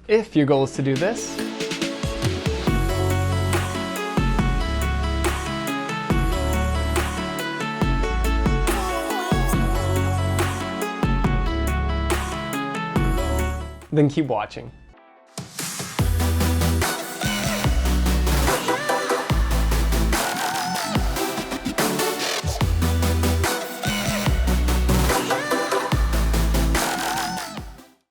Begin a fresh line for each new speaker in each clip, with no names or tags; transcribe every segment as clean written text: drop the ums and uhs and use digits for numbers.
If your goal is to do this, then keep watching.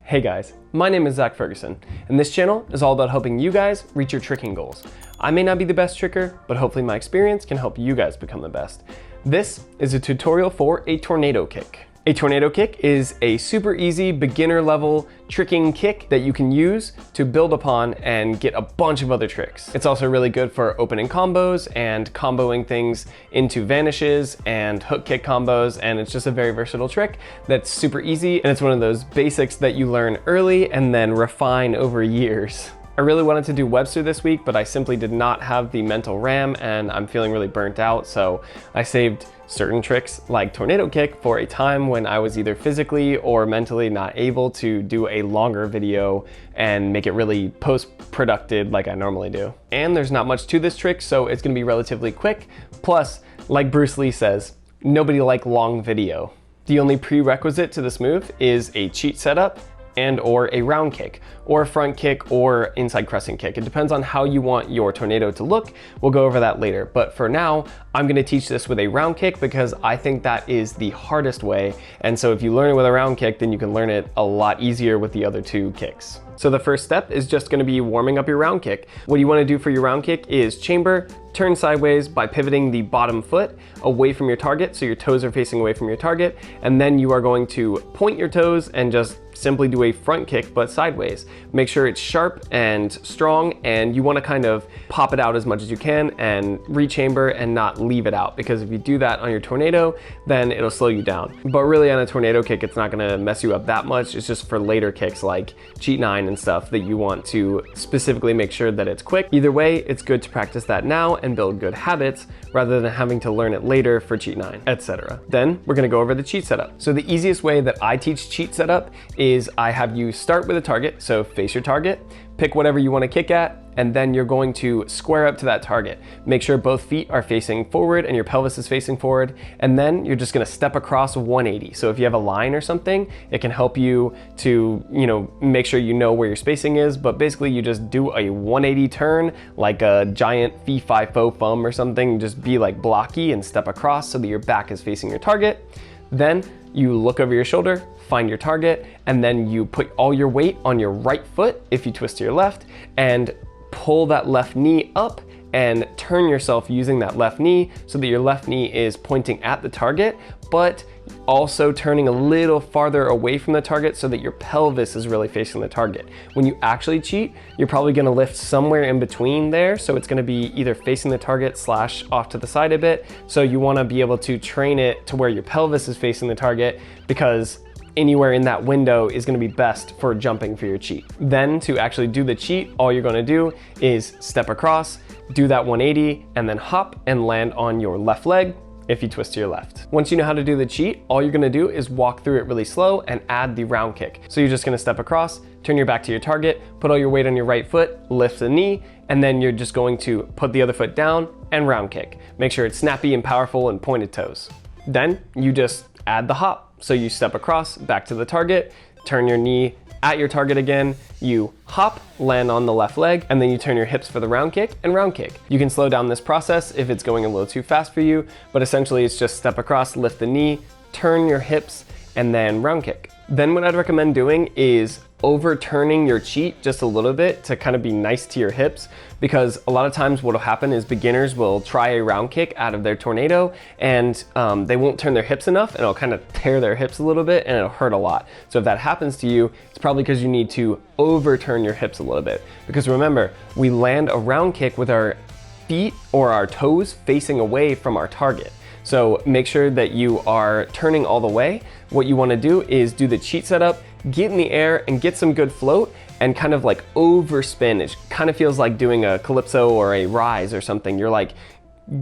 Hey guys, my name is Zach Ferguson, and this channel is all about helping you guys reach your tricking goals. I may not be the best tricker, but hopefully my experience can help you guys become the best. This is a tutorial for a tornado kick. A tornado kick is a super easy beginner level tricking kick that you can use to build upon and get a bunch of other tricks. It's also really good for opening combos and comboing things into vanishes and hook kick combos, and it's just a very versatile trick that's super easy, and it's one of those basics that you learn early and then refine over years. I really wanted to do Webster this week, but I simply did not have the mental RAM and I'm feeling really burnt out, so I saved certain tricks like tornado kick for a time when I was either physically or mentally not able to do a longer video and make it really post-produced like I normally do. And there's not much to this trick, so it's gonna be relatively quick. Plus, like Bruce Lee says, nobody likes long video. The only prerequisite to this move is a cheat setup and or a round kick, or a front kick, or inside crescent kick. It depends on how you want your tornado to look. We'll go over that later. But for now, I'm gonna teach this with a round kick because I think that is the hardest way. And so if you learn it with a round kick, then you can learn it a lot easier with the other two kicks. So the first step is just gonna be warming up your round kick. What you wanna do for your round kick is chamber, turn sideways by pivoting the bottom foot away from your target, so your toes are facing away from your target, and then you are going to point your toes and just simply do a front kick but sideways. Make sure it's sharp and strong, and you want to kind of pop it out as much as you can and rechamber and not leave it out, because if you do that on your tornado, then it'll slow you down. But really on a tornado kick, it's not going to mess you up that much. It's just for later kicks like cheat 9 and stuff that you want to specifically make sure that it's quick. Either way, it's good to practice that now and build good habits rather than having to learn it later for cheat 9, etc. Then we're going to go over the cheat setup. So the easiest way that I teach cheat setup is I have you start with a target, so face your target, pick whatever you want to kick at, and then you're going to square up to that target. Make sure both feet are facing forward and your pelvis is facing forward, and then you're just gonna step across 180. So if you have a line or something, it can help you to, make sure you know where your spacing is, but basically you just do a 180 turn like a giant fee-fi-fo fum or something. Just be like blocky and step across so that your back is facing your target. Then you look over your shoulder, find your target, and then you put all your weight on your right foot if you twist to your left, and pull that left knee up and turn yourself using that left knee so that your left knee is pointing at the target, but also turning a little farther away from the target so that your pelvis is really facing the target. When you actually cheat, you're probably gonna lift somewhere in between there, so it's gonna be either facing the target / off to the side a bit. So you wanna be able to train it to where your pelvis is facing the target, because anywhere in that window is gonna be best for jumping for your cheat. Then to actually do the cheat, all you're gonna do is step across, do that 180, and then hop and land on your left leg if you twist to your left. Once you know how to do the cheat, all you're gonna do is walk through it really slow and add the round kick. So you're just gonna step across, turn your back to your target, put all your weight on your right foot, lift the knee, and then you're just going to put the other foot down and round kick. Make sure it's snappy and powerful and pointed toes. Then you just add the hop. So you step across, back to the target, turn your knee at your target again, you hop, land on the left leg, and then you turn your hips for the round kick and round kick. You can slow down this process if it's going a little too fast for you, but essentially it's just step across, lift the knee, turn your hips, and then round kick. Then what I'd recommend doing is overturning your cheat just a little bit to kind of be nice to your hips, because a lot of times what'll happen is beginners will try a round kick out of their tornado and they won't turn their hips enough, and it'll kind of tear their hips a little bit and it'll hurt a lot. So if that happens to you, it's probably because you need to overturn your hips a little bit. Because remember, we land a round kick with our feet or our toes facing away from our target. So make sure that you are turning all the way. What you want to do is do the cheat setup, get in the air and get some good float, and kind of like overspin. It kind of feels like doing a calypso or a rise or something. You're like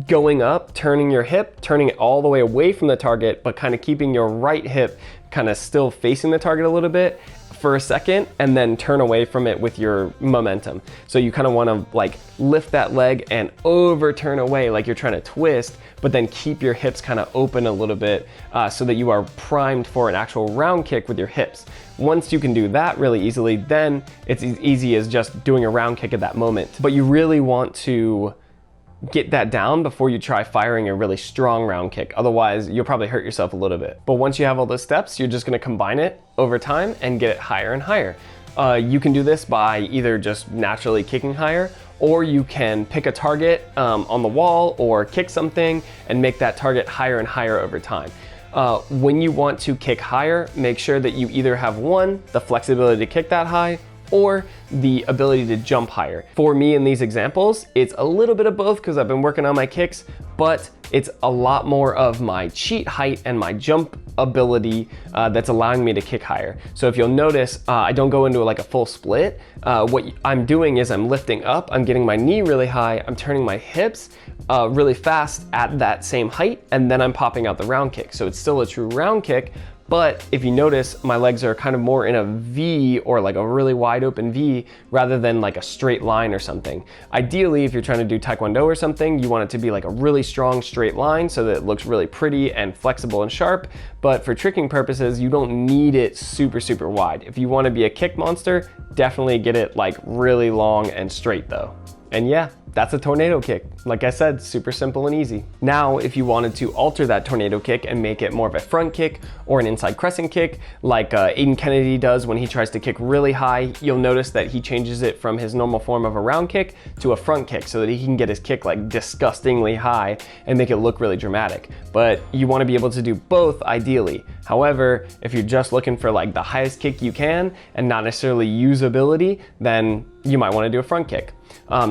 going up, turning your hip, turning it all the way away from the target, but kind of keeping your right hip kind of still facing the target a little bit, for a second and then turn away from it with your momentum. So you kind of want to like lift that leg and overturn away like you're trying to twist, but then keep your hips kind of open a little bit so that you are primed for an actual round kick with your hips. Once you can do that really easily, then it's as easy as just doing a round kick at that moment. But you really want to get that down before you try firing a really strong round kick. Otherwise, you'll probably hurt yourself a little bit. But once you have all those steps, you're just gonna combine it over time and get it higher and higher. You can do this by either just naturally kicking higher, or you can pick a target on the wall or kick something and make that target higher and higher over time. When you want to kick higher, make sure that you either have the flexibility to kick that high, or the ability to jump higher. For me in these examples, it's a little bit of both because I've been working on my kicks, but it's a lot more of my cheat height and my jump ability that's allowing me to kick higher. So if you'll notice, I don't go into like a full split. What I'm doing is I'm lifting up, I'm getting my knee really high, I'm turning my hips really fast at that same height, and then I'm popping out the round kick. So it's still a true round kick, but if you notice, my legs are kind of more in a V or like a really wide open V rather than like a straight line or something. Ideally, if you're trying to do Taekwondo or something, you want it to be like a really strong straight line so that it looks really pretty and flexible and sharp. But for tricking purposes, you don't need it super, super wide. If you want to be a kick monster, definitely get it like really long and straight though. And yeah, that's a tornado kick. Like I said, super simple and easy. Now, if you wanted to alter that tornado kick and make it more of a front kick or an inside crescent kick, like Aiden Kennedy does when he tries to kick really high, you'll notice that he changes it from his normal form of a round kick to a front kick so that he can get his kick like disgustingly high and make it look really dramatic. But you want to be able to do both ideally. However, if you're just looking for like the highest kick you can and not necessarily usability, then you might want to do a front kick.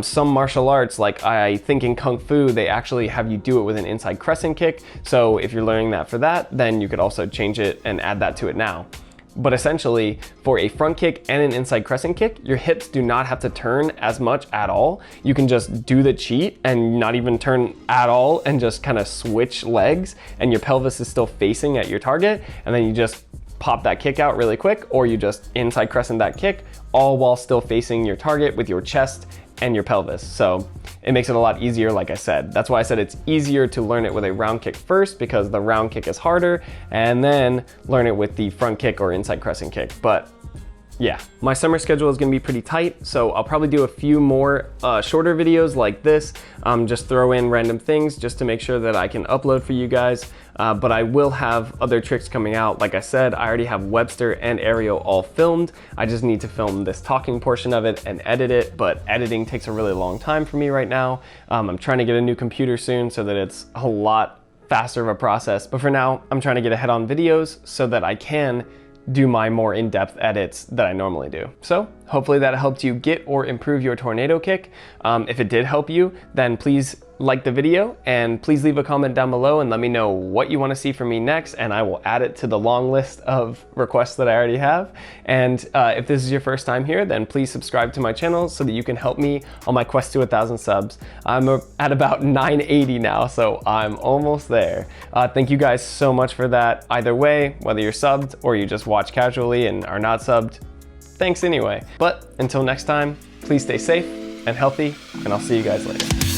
Some martial arts, like I think in Kung Fu, they actually have you do it with an inside crescent kick. So if you're learning that for that, then you could also change it and add that to it now. But essentially, for a front kick and an inside crescent kick, your hips do not have to turn as much at all. You can just do the cheat and not even turn at all and just kind of switch legs, and your pelvis is still facing at your target, and then you just pop that kick out really quick, or you just inside crescent that kick, all while still facing your target with your chest and your pelvis. So it makes it a lot easier, like I said. That's why I said it's easier to learn it with a round kick first, because the round kick is harder, and then learn it with the front kick or inside crescent kick. But yeah, my summer schedule is gonna be pretty tight, so I'll probably do a few more shorter videos like this, just throw in random things just to make sure that I can upload for you guys. But I will have other tricks coming out. Like I said, I already have Webster and Ariel all filmed. I just need to film this talking portion of it and edit it, but editing takes a really long time for me right now. I'm trying to get a new computer soon so that it's a lot faster of a process. But for now, I'm trying to get ahead on videos so that I can do my more in-depth edits that I normally do. So hopefully that helped you get or improve your tornado kick. If it did help you, then please like the video and please leave a comment down below and let me know what you want to see from me next, and I will add it to the long list of requests that I already have. And if this is your first time here, then please subscribe to my channel so that you can help me on my quest to 1,000 subs. I'm at about 980 now, so I'm almost there. Thank you guys so much for that. Either way, whether you're subbed or you just watch casually and are not subbed, thanks anyway. But until next time, please stay safe and healthy, and I'll see you guys later.